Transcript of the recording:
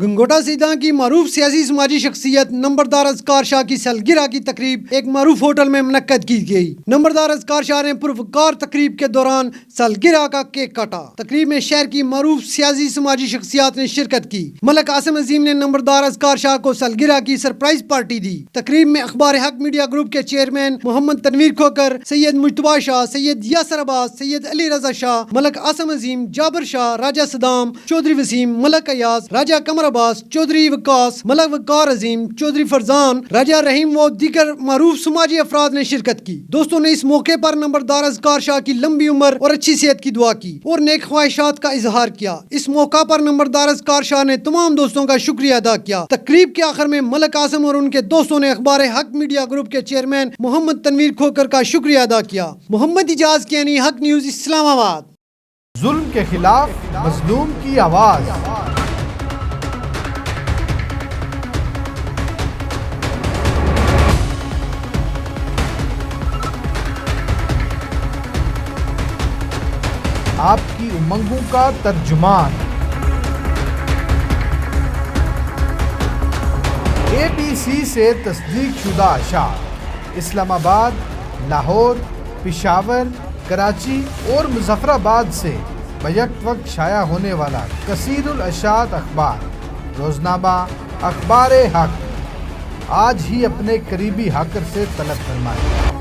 گنگوٹا سیداں کی معروف سیاسی سماجی شخصیت نمبردار اذکار شاہ کی سالگرہ کی تقریب ایک معروف ہوٹل میں منعقد کی گئی۔ نمبردار اذکار شاہ نے پروقار تقریب کے دوران سالگرہ کا کیک کاٹا۔ تقریب میں شہر کی معروف سیاسی سماجی شخصیات نے شرکت کی۔ ملک عاصم عظیم نے نمبردار اذکار شاہ کو سالگرہ کی سرپرائز پارٹی دی۔ تقریب میں اخبار حق میڈیا گروپ کے چیئرمین محمد تنویر کھوکر، سید مجتبیٰ شاہ، سید یاسر عباس، سید علی رضا شاہ، ملک عاصم عظیم، جابر شاہ، راجہ صدام، چودھری وسیم، ملک ایاز، راجہ قمر عباس، چودھری وقاص، ملک وقار عظیم، چودھری فرزان، راجہ رحیم و دیگر معروف سماجی افراد نے شرکت کی۔ دوستوں نے اس موقع پر نمبردار اذکار شاہ کی لمبی عمر اور اچھی صحت کی دعا کی اور نیک خواہشات کا اظہار کیا۔ اس موقع پر نمبردار اذکار شاہ نے تمام دوستوں کا شکریہ ادا کیا۔ تقریب کے آخر میں ملک عاصم اور ان کے دوستوں نے اخبار حق میڈیا گروپ کے چیئرمین محمد تنویر کھوکر کا شکریہ ادا کیا۔ محمد اجاز کیانی، حق نیوز، اسلام آباد۔ ظلم کے خلاف مظلوم کی آواز۔ آپ کی امنگوں کا ترجمان۔ ABC سے تصدیق شدہ اشاعت اسلام آباد، لاہور، پشاور، کراچی اور مظفر آباد سے بیک وقت شائع ہونے والا کثیر الاشاعت اخبار روزنامہ اخبار حق آج ہی اپنے قریبی ہاکر سے طلب فرمائیں۔